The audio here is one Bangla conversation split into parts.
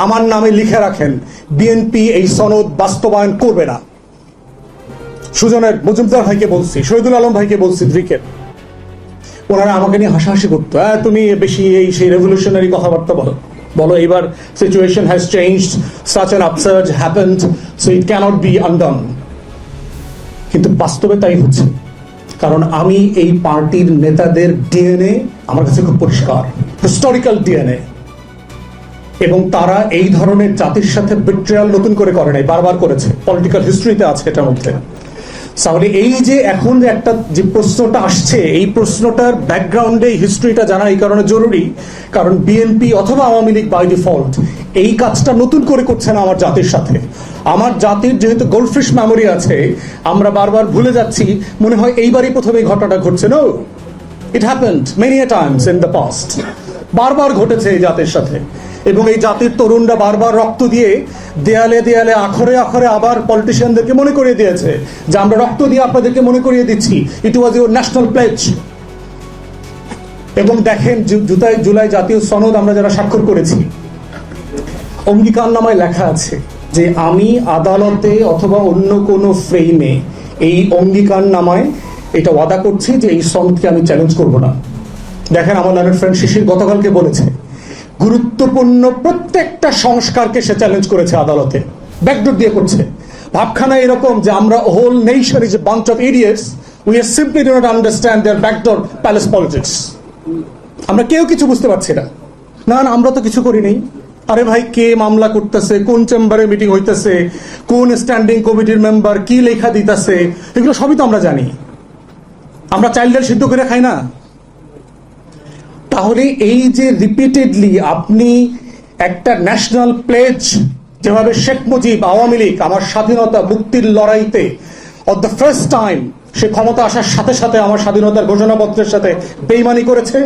আমার নামে লিখে রাখেন, বিএনপি এই সনদ বাস্তবায়ন করবে না। সুজনের মজুমদার ভাইকে বলছি, শহীদুল আলম ভাইকে বলছি, ক্রিকেট, ওনারা আমাকে নিয়ে হাসাহাসি করতো, তুমি বেশি এই সেই রেভলিউশনারি কথাবার্তা বলো, এবার situation has changed, such an upsurge happened, so it cannot be undone. কিন্তু বাস্তবে তাই হচ্ছে, কারণ আমি এই পার্টির নেতাদের ডিএনএ আমার কাছে খুব পরিষ্কার, হিস্টোরিক্যাল ডিএনএ, এবং তারা এই ধরনের জাতির সাথে বিট্রেয়াল নতুন করে করে নাই, বারবার করেছে, পলিটিক্যাল হিস্ট্রিতে আছে এটার মধ্যে। তাহলে এই যে এখন একটা যে প্রশ্নটা আসছে, এই প্রশ্নটার ব্যাকগ্রাউন্ডে হিস্ট্রিটা জানা এই কারণে জরুরি, কারণ বিএনপি অথবা আওয়ামী লীগ বাই ডিফল্ট এই কাজটা নতুন করে করছে না আমার জাতির সাথে। আমার জাতির যেহেতু গোল্ডফিশ মেমোরি আছে, আমরা বারবার ভুলে যাচ্ছি, মনে হয় এইবারই প্রথমে এই ঘটনাটা ঘটছে। No, it happened many a times in the past, বারবার ঘটেছে এই জাতির সাথে। এবং এই জাতির তরুণরা বারবার রক্ত দিয়ে দেয়ালে দেয়ালে আখরে আখরে আবার পলিটিশিয়ানদেরকে মনে করিয়ে দিয়েছে যে আমরা রক্ত দিয়ে আপনাদেরকে মনে করিয়ে দিচ্ছি, ইট ওয়াজ ইউর ন্যাশনাল প্লেজ। এবং দেখেন, জুলাই জাতীয় সনদ আমরা যারা স্বাক্ষর করেছি, অঙ্গীকারনামায় লেখা আছে যে আমি আদালতে অথবা অন্য কোনো ফ্রেমে এই অঙ্গীকারনামায় এটা ওয়াদা করছি যে এই সনদকে আমি চ্যালেঞ্জ করব না। দেখেন, আমার লার্নেড ফ্রেন্ড শিশির গতকালকে বলেছে, গুরুত্বপূর্ণ প্রত্যেকটা সংস্কারকে সে চ্যালেঞ্জ করেছে আদালতে, ব্যাকডোর দিয়ে করছে। ভাবখানা এরকম যে আমরা whole nation is a bunch of idiots, we are simply do not understand their backdoor palace politics. আমরা কেউ কিছু বুঝতে পারছি না। না, আমরা তো কিছু করি নাই। আরে ভাই, কে মামলা করতেছে, কোন চেম্বারে মিটিং হইতেছে, কোন স্ট্যান্ডিং কমিটির মেম্বার কি লেখা দিতেছে, এগুলো সবই তো আমরা জানি। আমরা চাইল্ডের সিদ্ধ করে খাই না? তাহলে এই যে রিপিটেডলি আপনি একটা ন্যাশনাল প্লেজ, যেভাবে শেখ মুজিব, আওয়ামী লীগ আমার স্বাধীনতা মুক্তির লড়াইতে অফ দ্য ফার্স্ট টাইম সে ক্ষমতা আসার সাথে সাথে আমার স্বাধীনতার ঘোষণাপত্রের সাথে বেইমানি করেছে,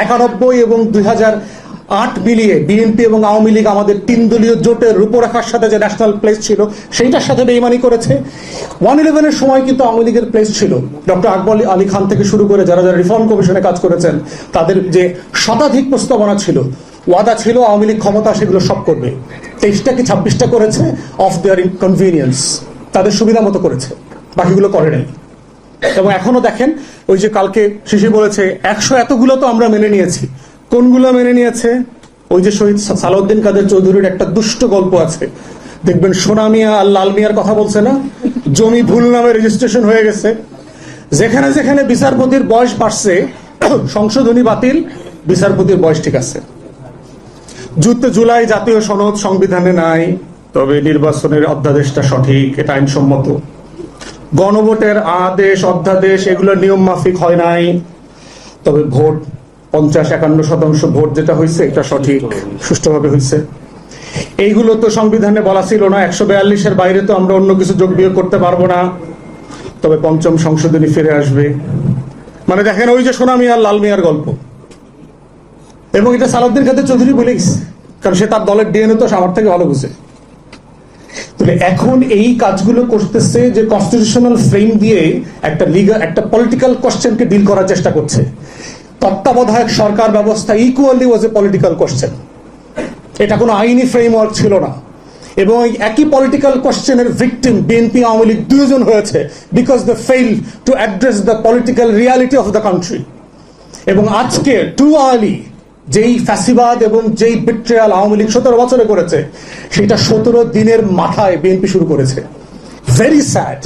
91 এবং 2008 মিলিয়ে বিএনপি এবং আওয়ামী লীগ আমাদের 3 দলীয় জোটের রূপরেখার সাথে যে ন্যাশনাল প্লেস ছিল সেইটার সাথে বেইমানি করেছে। 111-এর সময় কিন্তু আওয়ামী লীগের প্লেস ছিল, ডক্টর আকবর আলী খান থেকে শুরু করে যারা যারা রিফর্ম কমিশনে কাজ করেছেন তাদের যে শতাধিক প্রস্তাবনা ছিল, ওয়াদা ছিল আওয়ামী লীগ ক্ষমতা সেগুলো সব করবে। 23টা কি 26টা করেছে অফ দেয়ার ইনকনভিনিয়েন্স, তাদের সুবিধা মতো করেছে, বাকিগুলো করে নাই। এবং এখনো দেখেন, ওই যে কালকে শিশির বলেছে 100 এতগুলো তো আমরা মেনে নিয়েছি। কোনগুলো মেনে নিয়েছে? ওই যে শহীদ সালাউদ্দিন কাদের চৌধুরীর একটা দুষ্ট গল্প আছে, দেখবেন সোনা মিয়া আর লাল মিয়ার কথা বলছে না, জমি ভুল নামে রেজিস্ট্রেশন হয়ে গেছে। যেখানে যেখানে বিচারপতির বয়স বাড়ছে সংশোধনী বাতিল, বিচারপতির বয়স ঠিক আছে। জুলাই জাতীয় সনদ সংবিধানে নাই, তবে নির্বাচনের অধ্যাদেশটা সঠিক, এটা আইনসম্মত। গণভোটের আদেশ অধ্যাদেশ এগুলো নিয়ম মাফিক হয় নাই, তবে ভোট 50-51% ভোট যেটা হয়েছে এটা সঠিক, সুষ্ঠুভাবে হয়েছে। এইগুলো তো সংবিধানে বলা ছিল না, 142-এর বাইরে তো আমরা অন্য কিছু যোগ বিয়োগ করতে পারবো না, তবে 5ম সংশোধনী ফিরে আসবে। মানে দেখেন, ওই যে সোনা মিয়া আর লাল মিয়ার গল্প। এবং এটা সালাউদ্দিন কাদের চৌধুরী বলে গেছে, কারণ সে তার দলের ডিএনএ তো আমার থেকে ভালো বুঝে। তাহলে এখন এই কাজগুলো করতেছে যে কনস্টিটিউশনাল ফ্রেম দিয়ে একটা পলিটিক্যাল কোশ্চেনকে ডিল করার চেষ্টা করছে। তত্ত্বাবধায়ক সরকার ব্যবস্থা equally was a political question, এটা কোনো আইনি ফ্রেমওয়ার্ক ছিল না। এবং একই পলিটিক্যাল কোশ্চেনের ভিকটিম বিএনপি আওয়ামী লীগ দুজন হয়েছে, because they fail to address the political reality of the country. এবং আজকে টু আর্লি যেই ফ্যাসিবাদ এবং যেই বিট্রেয়াল আওয়ামী লীগ 17 বছরে করেছে, সেটা 17 দিনের মাথায় বিএনপি শুরু করেছে। ভেরি স্যাড,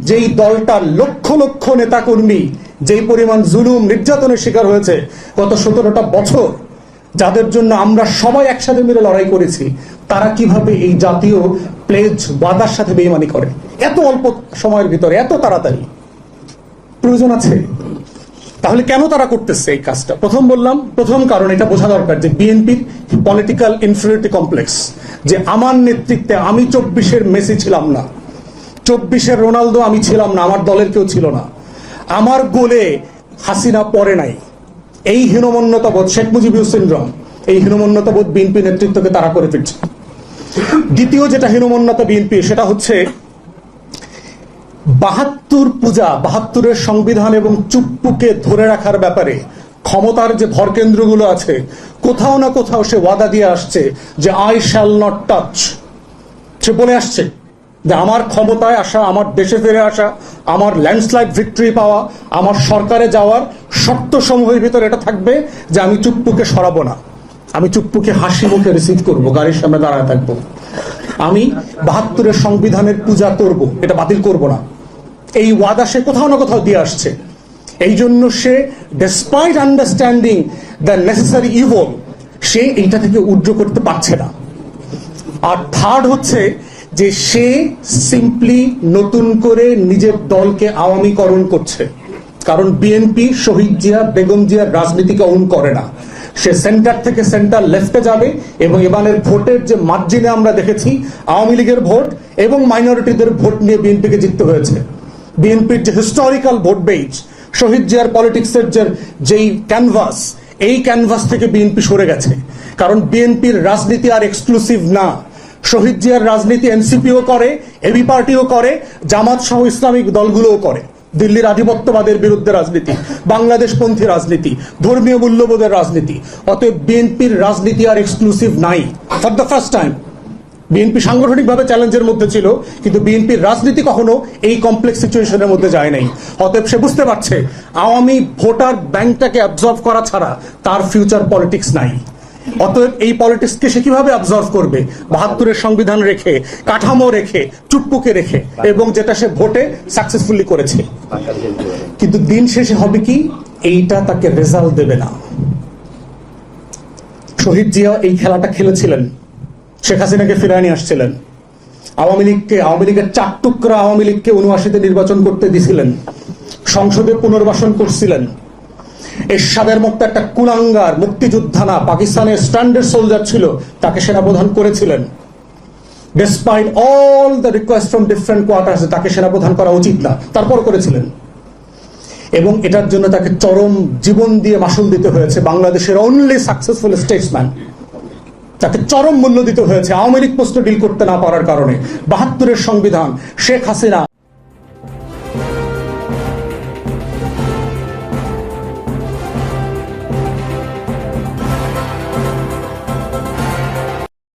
যেই দলটার লক্ষ লক্ষ নেতাকর্মী যেই পরিমাণ জুলুম নির্যাতনের শিকার হয়েছে গত 17টা বছর, যাদের জন্য আমরা সবাই একসাথে মিলে লড়াই করেছি, তারা কিভাবে এই জাতীয় প্লেজ ওয়াদার সাথে বেইমানি করে এত অল্প সময়ের ভিতরে, এত তাড়াতাড়ি? প্রয়োজন আছে? তাহলে কেন তারা করতেছে এই কাজটা? প্রথম কারণ এটা বোঝা দরকার যে বিএনপির পলিটিক্যাল ইনফিরিয়রিটি কমপ্লেক্স, যে আমার নেতৃত্বে আমি 24-এর মেসি ছিলাম না, 24-এর রোনালদো আমি ছিলাম না, আমার দলের কেউ ছিল না, আমার গোলে হাসিনা পড়ে নাই। এই হীনমন্যতাবোধ, শেখ মুজিবুর সিনড্রোম, এই হীনমন্যতাবোধ বিএনপি নেতৃত্বকে তারা করে ফিরছে। দ্বিতীয় যেটা হীনমন্যতা বিএনপি, সেটা হচ্ছে 72 পূজা, 72-এর সংবিধান এবং চুপ্পুকে ধরে রাখার ব্যাপারে ক্ষমতার যে ভরকেন্দ্রগুলো আছে কোথাও না কোথাও সে ওয়াদা দিয়ে আসছে যে আই শ্যাল নট টাচ। সে বলে আসছে যে আমার ক্ষমতায় আসা, আমার দেশে ফিরে আসা, আমার ল্যান্ডস্লাইড ভিক্টরি পাওয়া, আমার সরকারে যাওয়ার শর্ত সমূহের ভিতরে এটা থাকবে যে আমি চুপ্পুকে সরাবো না, আমি চুপ্পুকে হাসি মুখে রিসিভ করবো, গাড়ির সামনে দাঁড়ায় থাকবো, আমি ৭২-এর সংবিধানের পূজা করব, এটা বাতিল করব না। এই ওয়াদা সে কোথাও না কোথাও দিয়ে আসছে। এই জন্য সে despite understanding the necessary evil, সে এইটা থেকে উদ্র করতে পারছে না। আর থার্ড হচ্ছে যে সে সিম্পলি নতুন করে নিজের দলকে আওয়ামীকরণ করছে, কারণ বিএনপি শহীদ জিয়া, বেগম জিয়ার রাজনীতিকে অন করে না। সে সেন্টার থেকে সেন্টার লেফটে যাবে এবং এবারের ভোটের যে মার্জিনে আমরা দেখেছি আওয়ামী লীগের ভোট এবং মাইনরিটিদের ভোট নিয়ে বিএনপিকে জিততে হয়েছে। বিএনপির যে হিস্টোরিক্যাল ভোট বেজ, শহীদ জিয়ার পলিটিক্সের যেই ক্যানভাস, এই ক্যানভাস থেকে বিএনপি সরে গেছে, কারণ বিএনপির রাজনীতি আর এক্সক্লুসিভ না। শহীদ জিয়ার রাজনীতি এনসিপিও করে, এবি পার্টিও করে, জামাত সহ ইসলামিক দলগুলোও করে। দিল্লির আধিপত্যবাদের বিরুদ্ধে রাজনীতি, বাংলাদেশপন্থী রাজনীতি, ধর্মীয় মূল্যবোধের রাজনীতি। অতএব বিএনপির রাজনীতি আর এক্সক্লুসিভ নাই। For the first time BNP সাংগঠনিকভাবে চ্যালেঞ্জের মধ্যে ছিল, কিন্তু বিএনপির রাজনীতি কখনো এই কমপ্লেক্স সিচুয়েশনের মধ্যে যায় নাই। অতএব সে বুঝতে পারছে আওয়ামী ভোটার ব্যাংকটাকে অ্যাবজর্ব করা ছাড়া তার ফিউচার পলিটিক্স নাই। অতএব এই পলিটিক্সকে সে কিভাবে অবজার্ভ করবে? ৭২-এর সংবিধান রেখে, কাঠামো রেখে, চুপ্পুকে রেখে, এবং যেটা সে ভোটে সাকসেসফুলি করেছে। কিন্তু দিন শেষে হবে কি, এইটা তাকে রেজাল্ট দেবে না। শহীদ জিয়া এই খেলাটা খেলেছিলেন, শেখ হাসিনাকে ফিরিয়ে নিয়ে আসছিলেন, আওয়ামী লীগের ৪ টুকরা আওয়ামী লীগকে ৭৯-তে নির্বাচন করতে দিছিলেন, সংসদে পুনর্বাসন করছিলেন। এরশাদের মতো একটা কুলাঙ্গার মুক্তিযোদ্ধা না, পাকিস্তানের স্ট্যান্ডার্ড সোলজার ছিল, তাকে সেনাপ্রধান করেছিলেন। Despite all the request from different quarters, তাকে সেনাপ্রধান করা উচিত না, তারপর করেছিলেন। এবং এটার জন্য তাকে চরম জীবন দিয়ে মাসুল দিতে হয়েছে। বাংলাদেশের অনলি সাকসেসফুল স্টেটসম্যান, তাকে চরম মূল্য দিতে হয়েছে আওয়ামী লীগ পোস্ট ডিল করতে না পারার কারণে। ৭২-এর সংবিধান, শেখ হাসিনা,